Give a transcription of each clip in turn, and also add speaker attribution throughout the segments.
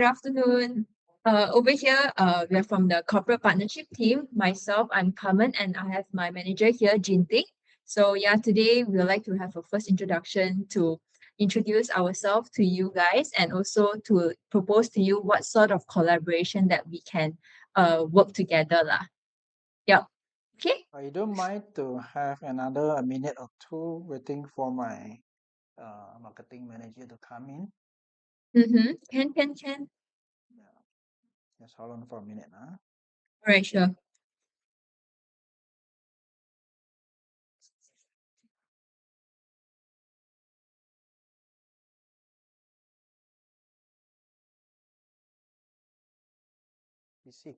Speaker 1: Good afternoon. Over here, we are from the corporate partnership team. Myself, I'm Carmen, and I have my manager here, Jinping. So yeah, today we would like to have a first introduction to introduce ourselves to you guys and also to propose to you what sort of collaboration that we can work together lah. Yep. Okay.
Speaker 2: I don't mind to have another a minute or two waiting for my marketing manager to come in.
Speaker 1: Mm-hmm. Can.
Speaker 2: Yeah, just hold on for a minute. Huh?
Speaker 1: All right, sure.
Speaker 2: You see.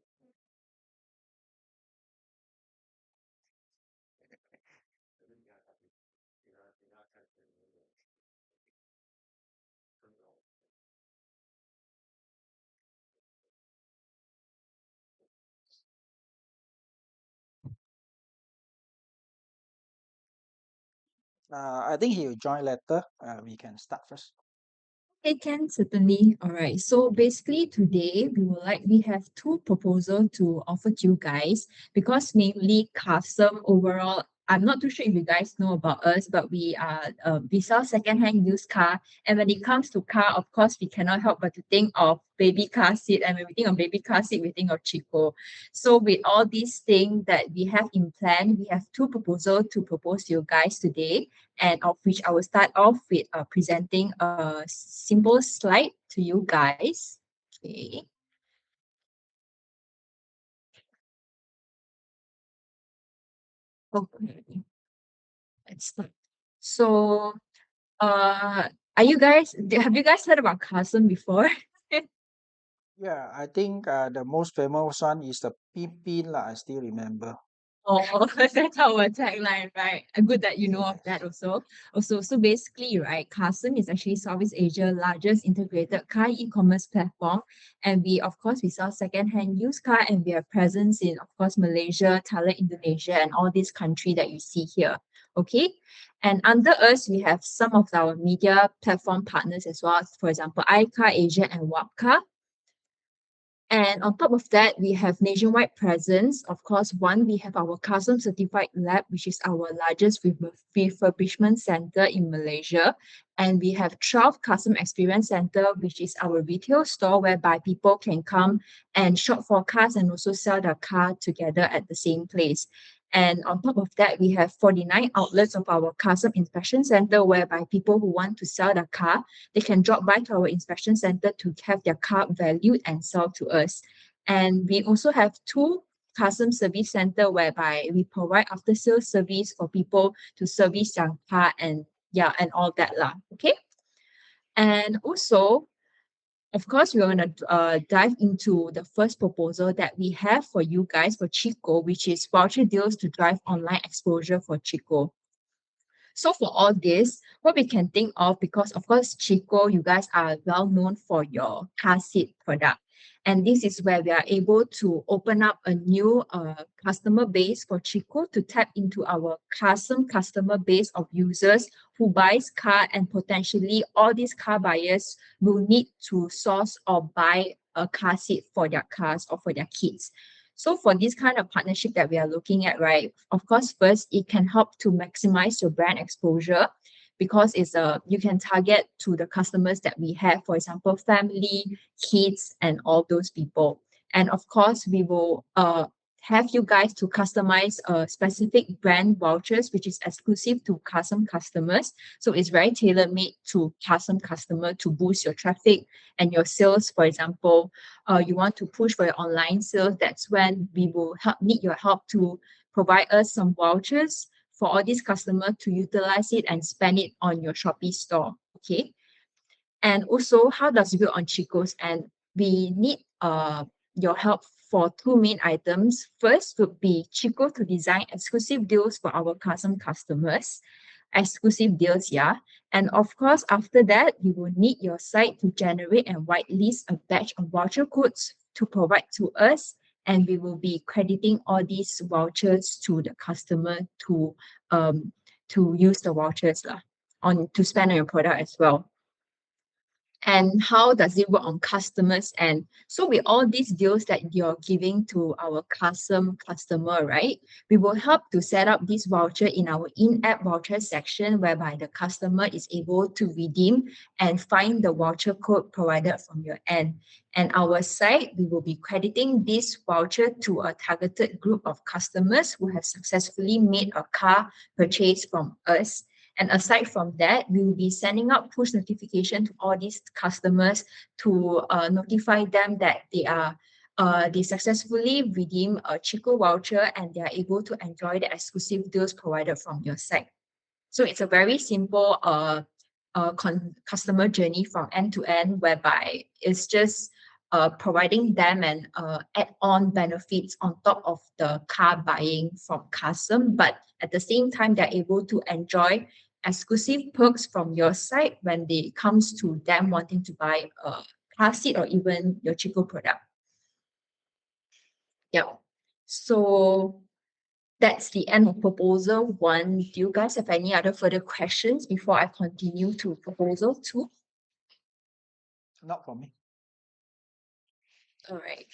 Speaker 2: I think he will join later. We can start first.
Speaker 1: It can certainly. All right. So basically today we have two proposals to offer to you guys because mainly custom overall. I'm not too sure if you guys know about us, but we sell secondhand used car. And when it comes to car, of course, we cannot help but to think of baby car seat. And when we think of baby car seat, we think of Chico. So with all these things that we have in plan, we have two proposals to propose to you guys today, and of which I will start off with presenting a simple slide to you guys. Okay. Okay. Let's start. So, are you guys? Have you guys heard about Carsome before?
Speaker 2: Yeah, I think the most famous one is the PP lah. I still remember.
Speaker 1: Oh, that's our tagline, right? Good that you know of that
Speaker 2: Yes.
Speaker 1: also. So basically, right, Carsome is actually Southeast Asia's largest integrated car e-commerce platform. And of course, we sell second-hand used car and we have presence in, of course, Malaysia, Thailand, Indonesia, and all these countries that you see here. Okay. And under us, we have some of our media platform partners as well. For example, iCar Asia and Wapcar. And on top of that, we have nationwide presence. Of course, one, we have our custom certified lab, which is our largest refurbishment center in Malaysia. And we have 12 custom experience center, which is our retail store whereby people can come and shop for cars and also sell their car together at the same place. And on top of that, we have 49 outlets of our custom inspection center whereby people who want to sell their car, they can drop by to our inspection center to have their car valued and sold to us. And we also have two custom service center whereby we provide after sales service for people to service their car and yeah, and all that lah. Okay. And also, of course, we're going to dive into the first proposal that we have for you guys for Chico, which is voucher deals to drive online exposure for Chico. So for all this, what we can think of, because of course, Chico, you guys are well known for your car seat product. And this is where we are able to open up a new customer base for Chico to tap into our custom customer base of users who buys car, and potentially all these car buyers will need to source or buy a car seat for their cars or for their kids. So for this kind of partnership that we are looking at, right, of course, first, it can help to maximize your brand exposure because you can target to the customers that we have, for example, family, kids, and all those people. And of course, we will have you guys to customize specific brand vouchers, which is exclusive to custom customers. So it's very tailor-made to custom customer to boost your traffic and your sales. For example, you want to push for your online sales, that's when we will need your help to provide us some vouchers for all these customers to utilize it and spend it on your Shopee store. Okay. And also, how does it work on Chico's? And we need your help for two main items. First would be Chico to design exclusive deals for our custom customers. Exclusive deals, yeah. And of course, after that, we will need your site to generate and whitelist a batch of voucher codes to provide to us. And we will be crediting all these vouchers to the customer to use the vouchers lah, on to spend on your product as well. And how does it work on customers? And so with all these deals that you're giving to our custom customer, right? We will help to set up this voucher in our in-app voucher section, whereby the customer is able to redeem and find the voucher code provided from your end. And our site, we will be crediting this voucher to a targeted group of customers who have successfully made a car purchase from us. And aside from that, we will be sending out push notification to all these customers to notify them that they successfully redeem a Chico voucher and they are able to enjoy the exclusive deals provided from your site. So it's a very simple customer journey from end to end, whereby it's just providing them an add-on benefits on top of the car buying from Carsome, but at the same time they're able to enjoy exclusive perks from your site when it comes to them wanting to buy a car seat or even your Chico product. Yeah. So that's the end of proposal one. Do you guys have any other further questions before I continue to proposal two?
Speaker 2: Not for me.
Speaker 1: All right.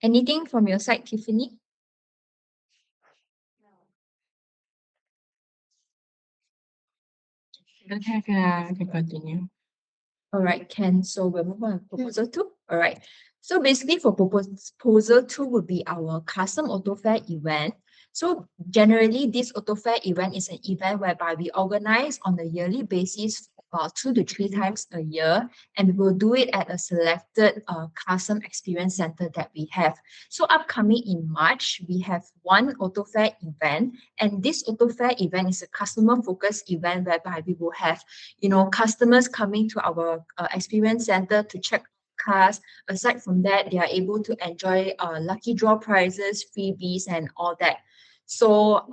Speaker 1: Anything from your side, Tiffany?
Speaker 3: Don't have, yeah, I can continue.
Speaker 1: All right, Ken. So we'll move on to proposal two. All right. So basically for proposal two would be our custom auto fair event. So generally this auto fair event is an event whereby we organize on a yearly basis about 2 to 3 times a year, and we will do it at a selected custom experience center that we have. So upcoming in March, we have one auto fair event, and this auto fair event is a customer focused event whereby we will have customers coming to our experience center to check cars. Aside from that, they are able to enjoy lucky draw prizes, freebies, and all that. So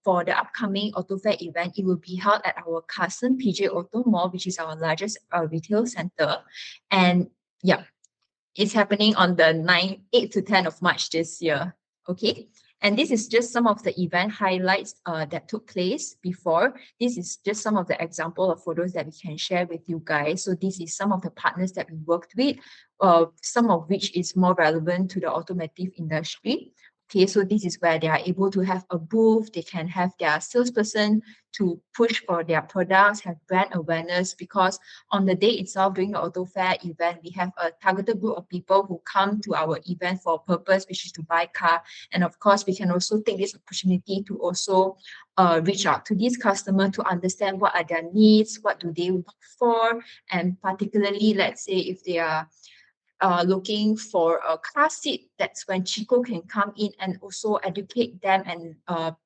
Speaker 1: for the upcoming Auto Fair event, it will be held at our Carson PJ Auto Mall, which is our largest retail center. And yeah, it's happening on the 8 to 10 of March this year. Okay. And this is just some of the event highlights that took place before. This is just some of the example of photos that we can share with you guys. So this is some of the partners that we worked with, some of which is more relevant to the automotive industry. Okay, so this is where they are able to have a booth. They can have their salesperson to push for their products, have brand awareness, because on the day itself during the auto fair event, we have a targeted group of people who come to our event for a purpose, which is to buy car. And of course, we can also take this opportunity to also reach out to these customers to understand what are their needs, what do they look for, and particularly, let's say if they are looking for a car seat, that's when Chico can come in and also educate them and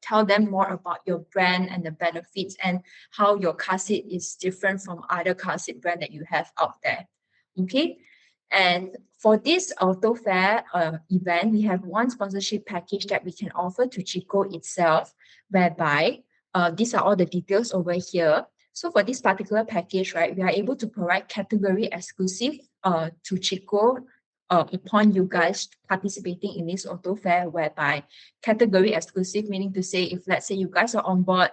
Speaker 1: tell them more about your brand and the benefits and how your car seat is different from other car seat brand that you have out there. Okay. And for this auto fair event, we have one sponsorship package that we can offer to Chico itself, whereby these are all the details over here. So for this particular package, right, we are able to provide category exclusive to Chico upon you guys participating in this auto fair, whereby category exclusive, meaning to say if let's say you guys are on board,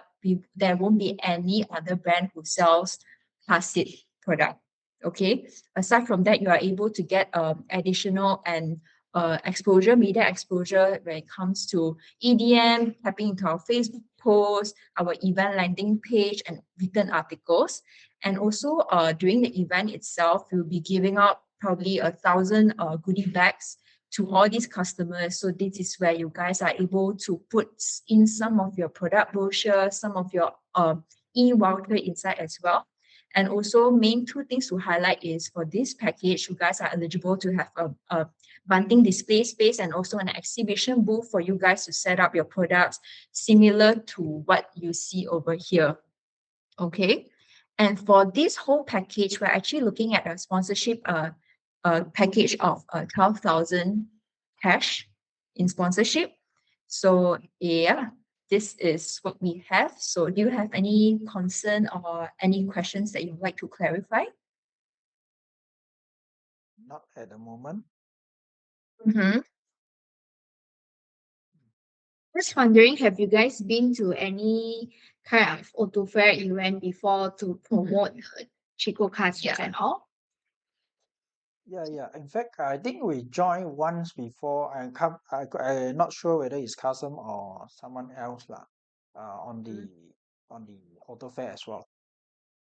Speaker 1: there won't be any other brand who sells car seat product. Okay. Aside from that, you are able to get additional and exposure, media exposure when it comes to EDM, tapping into our Facebook post, our event landing page, and written articles. And also during the event itself, we'll be giving out probably 1,000 goodie bags to all these customers. So this is where you guys are able to put in some of your product brochure, some of your e-voucher inside as well. And also main two things to highlight is for this package, you guys are eligible to have a bunting display space and also an exhibition booth for you guys to set up your products similar to what you see over here. Okay. And for this whole package, we're actually looking at a sponsorship package of 12,000 cash in sponsorship. So yeah, this is what we have. So do you have any concern or any questions that you'd like to clarify?
Speaker 2: Not at the moment.
Speaker 1: Mm-hmm. Just wondering, have you guys been to any kind of auto fair event before to promote Chico cars and all?
Speaker 2: Yeah. In fact, I think we joined once before. I'm not sure whether it's Carsome or someone else lah. On
Speaker 1: Mm.
Speaker 2: the auto fair as well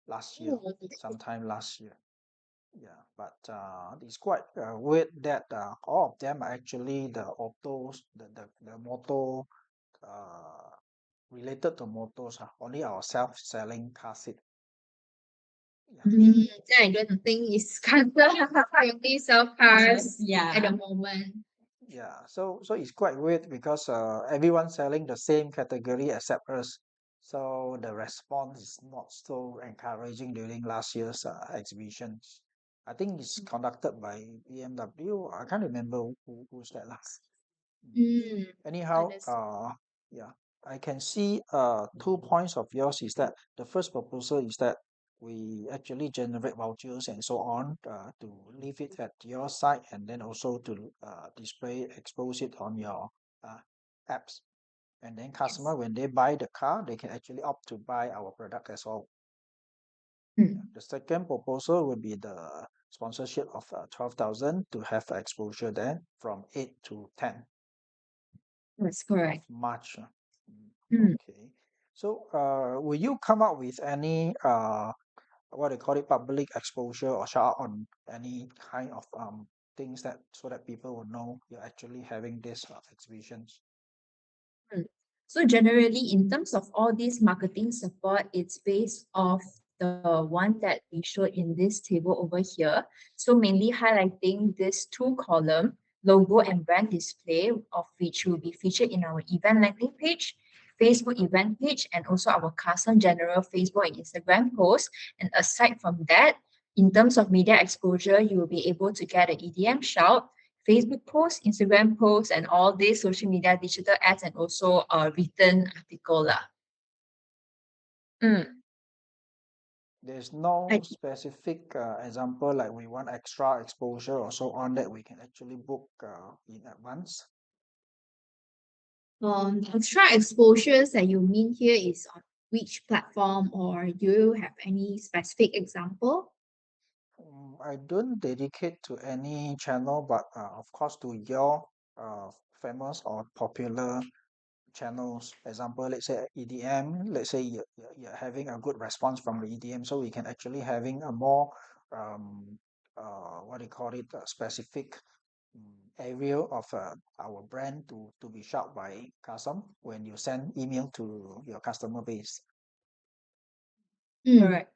Speaker 2: last year,
Speaker 1: Oh, okay.
Speaker 2: sometime last year. Yeah, but it's quite weird that all of them are actually the autos, the motor uh, related to motors. Only our self-selling car seat. Yeah.
Speaker 4: Then I don't think it's currently sell cars at the
Speaker 1: Yeah.
Speaker 4: moment.
Speaker 2: Yeah, so it's quite weird because everyone's selling the same category except us. So the response is not so encouraging during last year's exhibitions. I think it's conducted by BMW. I can't remember who's that last.
Speaker 4: Mm,
Speaker 2: Anyhow,
Speaker 4: understand.
Speaker 2: yeah, I can see 2 points of yours is that the first proposal is that we actually generate vouchers and so on to leave it at your site and then also to display, expose it on your uh, apps. And then
Speaker 1: Yes.
Speaker 2: customer, when they buy the car, they can actually opt to buy our product as well. Yeah.
Speaker 1: Mm.
Speaker 2: The second proposal would be the sponsorship of 12,000 to have exposure there from 8 to 10
Speaker 1: That's
Speaker 2: of
Speaker 1: correct.
Speaker 2: March.
Speaker 1: Mm.
Speaker 2: Okay. So, will you come up with any what they call it, public exposure or shout out on any kind of things that so that people will know you're actually having this exhibitions?
Speaker 1: Mm. So generally, in terms of all this marketing support, it's based off the one that we showed in this table over here. So mainly highlighting this two column logo and brand display, of which will be featured in our event landing page, Facebook event page, and also our custom general Facebook and Instagram post. And aside from that, in terms of media exposure, you will be able to get an EDM shout, Facebook posts, Instagram posts, and all these social media digital ads, and also a written article lah. Mm.
Speaker 2: There's no
Speaker 1: I,
Speaker 2: specific example like we want extra exposure or so on that we can actually book in advance.
Speaker 4: Extra exposures that you mean here is on which platform, or do you have any specific example?
Speaker 2: I don't dedicate to any channel, but of course to your famous or popular channels. Example, let's say EDM. Let's say you're having a good response from the EDM, so we can actually having a more um, what do you call it, specific area of our brand to be shout by custom when you send email to your customer base.
Speaker 4: Mm.
Speaker 1: correct.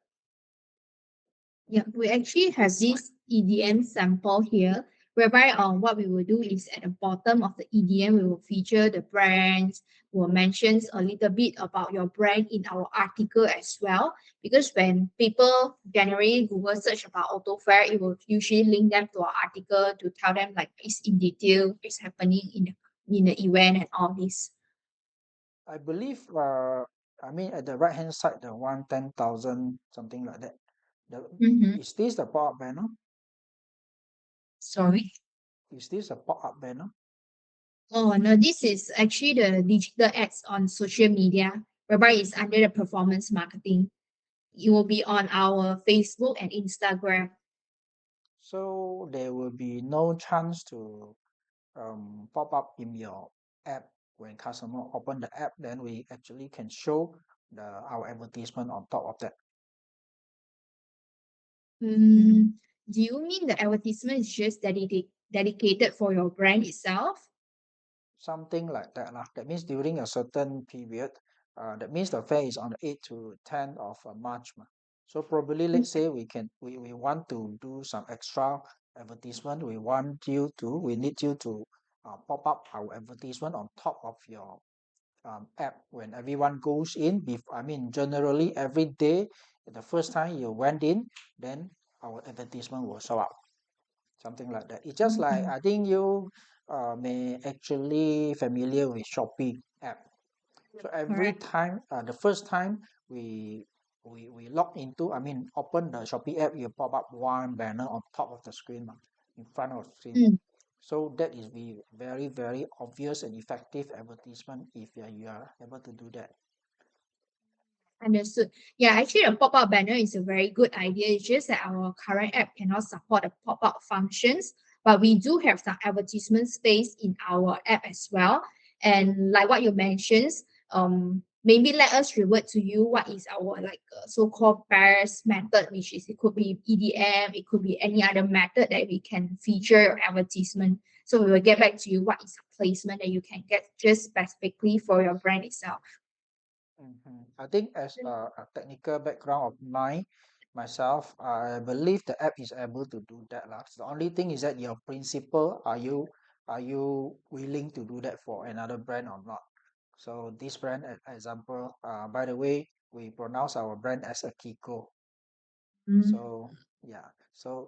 Speaker 4: Yeah, we actually have this EDM sample here, whereby what we will do is at the bottom of the EDM, we will feature the brands, will mention a little bit about your brand in our article as well. Because when people generally Google search about auto fair, it will usually link them to our article to tell them like it's in detail, it's happening in the event and all this.
Speaker 2: I believe, I mean, at the right hand side, the 110,000 something like that. The,
Speaker 4: Mm-hmm.
Speaker 2: is this the pop up banner?
Speaker 1: Sorry.
Speaker 2: Is this a pop up banner?
Speaker 4: Oh no, this is actually the digital ads on social media, whereby it's under the performance marketing. It will be on our Facebook and Instagram.
Speaker 2: So there will be no chance to pop up in your app when customer open the app. Then we actually can show our advertisement on top of that.
Speaker 4: Mm, do you mean the advertisement is just dedicated for your brand itself?
Speaker 2: Something like that lah. That means during a certain period, that means the fair is on the 8th to 10th of March. So probably let's say we want to do some extra advertisement. We need you to pop up our advertisement on top of your app when everyone goes in. I mean, generally every day, the first time you went in, then our advertisement will show up. Something like that. It's just like
Speaker 1: Mm.
Speaker 2: I think you may actually familiar with Shopee app. So every
Speaker 1: Correct.
Speaker 2: time, the first time we log into, I mean, open the Shopee app, you pop up one banner on top of the screen, in front of the screen.
Speaker 4: Mm,
Speaker 2: So that is the very very obvious and effective advertisement if you are able to do that.
Speaker 4: Understood. Yeah, actually, a pop-up banner is a very good idea. It's just that our current app cannot support the pop-up functions, but we do have some advertisement space in our app as well. And like what you mentioned, maybe let us revert to you what is our like so-called best method, which is it could be EDM, it could be any other method that we can feature your advertisement. So we will get back to you what is a placement that you can get just specifically for your brand itself.
Speaker 2: I think as a technical background of myself, I believe the app is able to do that lah. The only thing is that your principal, are you willing to do that for another brand or not? So this brand, example, by the way, we pronounce our brand as a Kiko. So yeah, so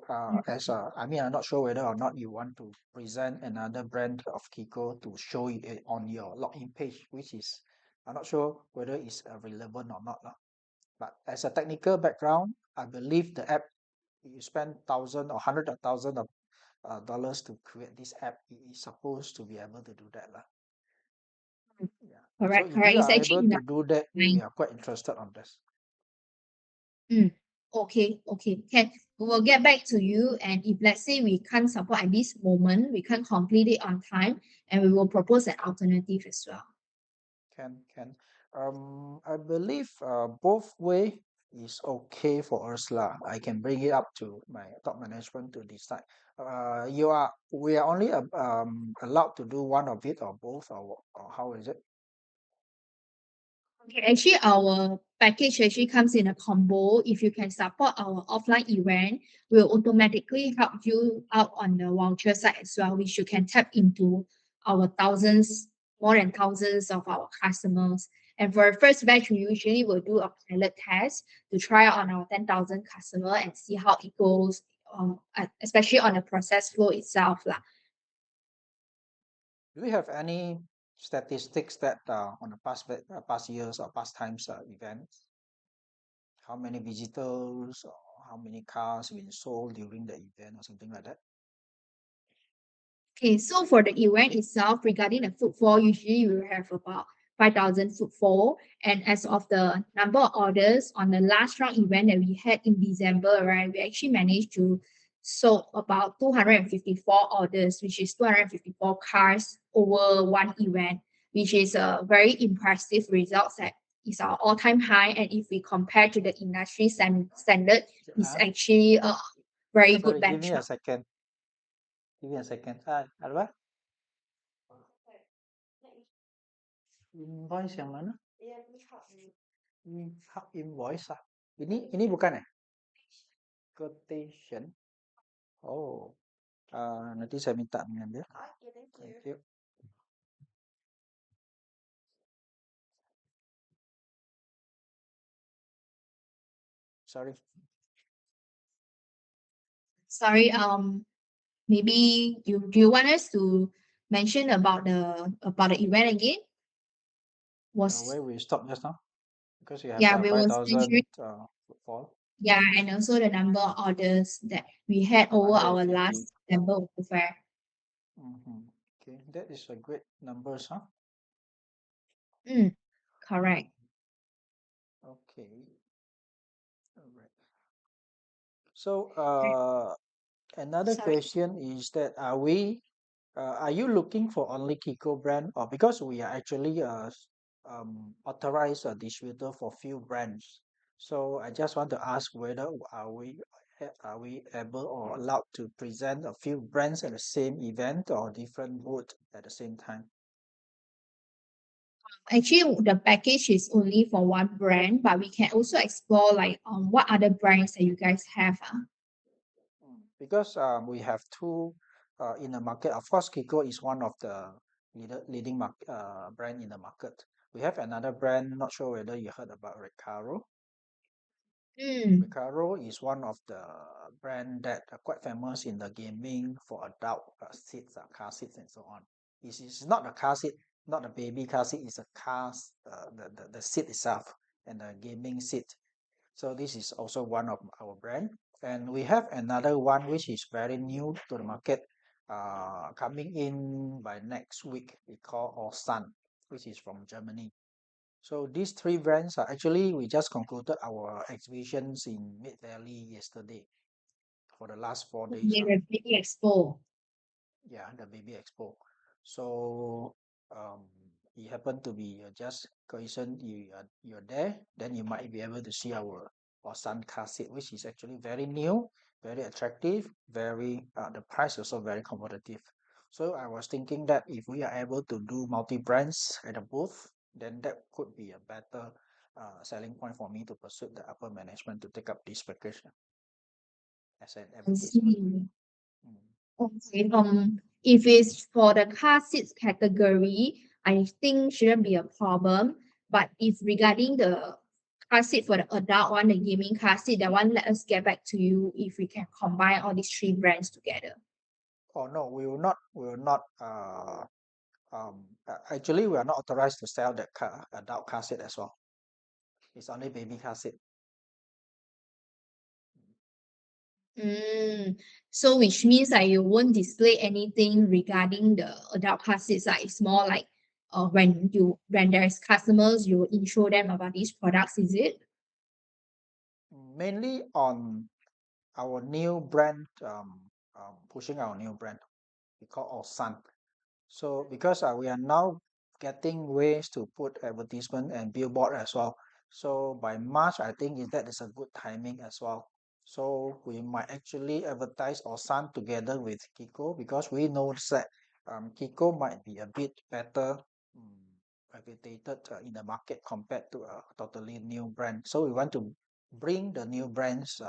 Speaker 2: I mean, I'm not sure whether or not you want to present another brand of Kiko to show it on your login page, which is I'm not sure whether it's relevant or not lah. But as a technical background, I believe the app you spend thousand or hundred of thousand of dollars to create this app, it is supposed to be able to do that lah. Yeah. So
Speaker 4: Correct,
Speaker 2: if
Speaker 4: correct.
Speaker 2: you
Speaker 4: It's
Speaker 2: are
Speaker 4: actually
Speaker 2: able
Speaker 4: in
Speaker 2: to
Speaker 4: the
Speaker 2: do that, we
Speaker 4: line.
Speaker 2: are quite interested on this.
Speaker 4: Okay, okay. Can we will get back to you, and if let's say we can't support at this moment, we can't complete it on time, and we will propose an alternative as well.
Speaker 2: Can. I believe both way is okay for us lah. I can bring it up to my top management to decide. We are only allowed to do one of it or both or how is it?
Speaker 4: Okay, actually, our package actually comes in a combo. If you can support our offline event, we'll automatically help you out on the voucher side as well, which you can tap into our thousands, more than thousands of our customers. And for our first batch, we usually will do a pilot test to try out on our 10,000 customer and see how it goes, especially on the process flow itself. Lah.
Speaker 2: Do we have any statistics that on the past years or past times events? How many visitors or how many cars been sold during the event or something like that?
Speaker 4: Okay, so for the event itself, regarding the footfall, usually we will have about 5,000 footfall. And as of the number of orders on the last round event that we had in December, right, we actually managed to sold about 254 orders, which is 254 cars over one event, which is a very impressive result that is our all-time high. And if we compare to the industry standard, it's actually a very good
Speaker 2: Sorry, give me a
Speaker 4: benchmark.
Speaker 2: second. Give me a second. Alba? Invoice yang mana? Hub invoice ah. Ini bukan quotation. Oh. Nanti saya minta dengan dia. Thank you. Sorry.
Speaker 4: Sorry, maybe do you want us to mention about the event again? Was
Speaker 2: Where we stop just now? Because you have
Speaker 4: yeah, we was
Speaker 2: 5,000
Speaker 4: mentioning
Speaker 2: footfall.
Speaker 4: yeah, and also the number of orders that we had over our
Speaker 2: 150.
Speaker 4: last September fair.
Speaker 2: Okay, that is a great numbers, huh?
Speaker 4: Correct.
Speaker 2: Okay. All right. So another
Speaker 4: Sorry.
Speaker 2: question is that are you looking for only Kiko brand or because we are actually authorized a distributor for few brands. So I just want to ask whether are we able or allowed to present a few brands at the same event or different booth at the same time?
Speaker 4: Actually, the package is only for one brand, but we can also explore like what other brands that you guys have.
Speaker 2: Because we have two in the market. Of course, Kiko is one of the leading brand in the market. We have another brand, not sure whether you heard about Recaro. Recaro is one of the brand that are quite famous in the gaming for adult seats, car seats and so on. It's not the car seat, not the baby car seat, it's a car, the seat itself and the gaming seat. So this is also one of our brand. And we have another one which is very new to the market, coming in by next week. We call All Sun, which is from Germany. So these three brands are actually we just concluded our exhibitions in Mid Valley yesterday for the last 4 days.
Speaker 4: The Big Expo.
Speaker 2: Yeah, the baby expo. So it happened to be just coincident you're there, then you might be able to see our sun car seat, which is actually very new, very attractive, very the price also very competitive. So I was thinking that if we are able to do multi brands at a booth, then that could be a better selling point for me to persuade the upper management to take up this package as an
Speaker 4: I
Speaker 2: advertisement.
Speaker 4: see.
Speaker 2: Mm.
Speaker 4: Okay. If it's for the car seats category, I think shouldn't be a problem. But if regarding the car seat for the adult one, the gaming car seat, that one, let us get back to you if we can combine all these three brands together.
Speaker 2: Oh no, we will not. Actually, we are not authorized to sell that adult car seat as well. It's only baby car seat.
Speaker 4: So which means that you won't display anything regarding the adult car seats. Like it's more like when there's customers, you intro them about these products, is it?
Speaker 2: Mainly on our new brand, pushing our new brand. We call Sun. So because we are now getting ways to put advertisement and billboard as well. So by March, I think that is a good timing as well. So we might actually advertise our Sun together with Kiko because we know that Kiko might be a bit better reputed in the market compared to a totally new brand. So we want to bring the new brands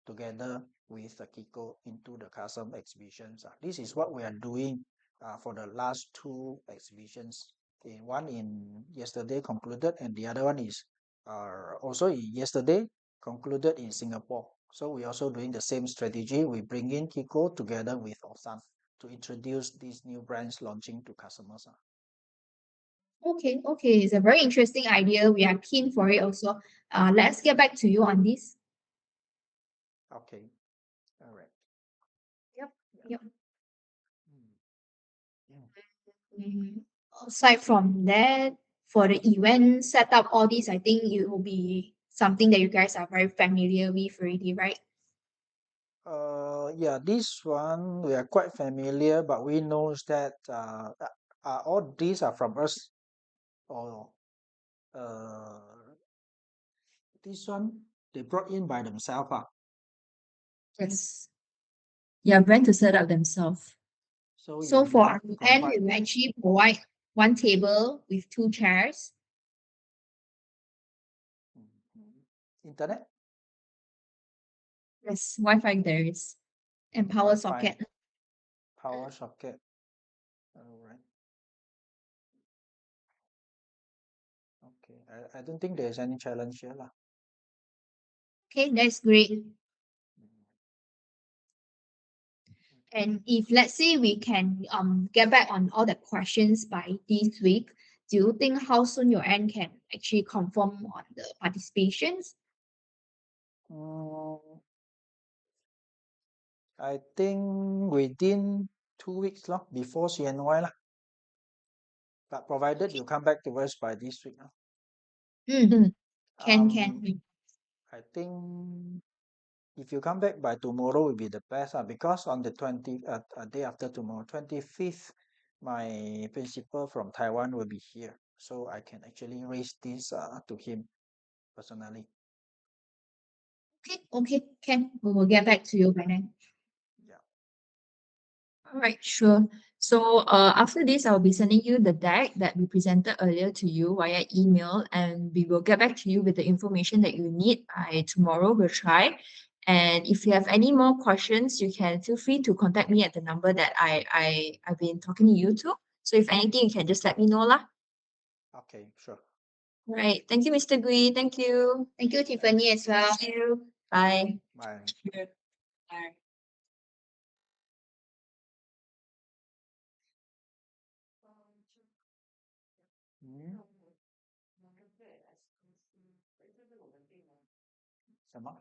Speaker 2: together with Kiko into the Carsome exhibitions. This is what we are doing for the last two exhibitions. One in yesterday concluded, and the other one is also yesterday concluded in Singapore. So we also doing the same strategy. We bring in Kiko together with Osan to introduce these new brands launching to customers.
Speaker 4: Okay, it's a very interesting idea. We are keen for it also. Let's get back to you on this.
Speaker 2: Okay, all right.
Speaker 4: Yep, yep.
Speaker 2: Mm.
Speaker 4: Mm, Aside from that, for the event setup, all these, I think it will be something that you guys are very familiar with already, right?
Speaker 2: Yeah, this one we are quite familiar, but we know that all these are from us, or this one they brought in by themselves.
Speaker 1: Yes. Yeah, brand to set up themselves.
Speaker 2: So
Speaker 4: So
Speaker 2: you
Speaker 4: for
Speaker 2: have
Speaker 4: our
Speaker 2: to
Speaker 4: event,
Speaker 2: provide
Speaker 4: we will actually provide one table with two chairs.
Speaker 2: internet,
Speaker 1: Yes, Wi-Fi there is.
Speaker 4: And power
Speaker 2: Wi-Fi,
Speaker 4: socket.
Speaker 2: power socket. All right. Okay. I don't think there's any challenge here, lah.
Speaker 4: Okay, that's great. And if let's say we can get back on all the questions by this week, do you think how soon your end can actually confirm on the participations?
Speaker 2: Mm, I think within 2 weeks lah, before CNY lah. But provided you come back to us by this week.
Speaker 4: Mm, can.
Speaker 2: I think if you come back by tomorrow will be the best because on the 20 day after tomorrow, 25th, my principal from Taiwan will be here. So I can actually raise this to him personally.
Speaker 4: Okay, can. We will get back to you by then.
Speaker 2: Yeah.
Speaker 1: All right, sure. So after this, I'll be sending you the deck that we presented earlier to you via email, and we will get back to you with the information that you need by tomorrow. We'll try. And if you have any more questions, you can feel free to contact me at the number that I've been talking to you to. So if anything, you can just let me know lah.
Speaker 2: Okay, sure.
Speaker 1: All right. Thank you, Mr. Gui. Thank you.
Speaker 4: Thank you, Tiffany, as well.
Speaker 1: Thank you. Bye.
Speaker 2: Bye.
Speaker 1: Sure. Bye.
Speaker 2: Hmm? 什么？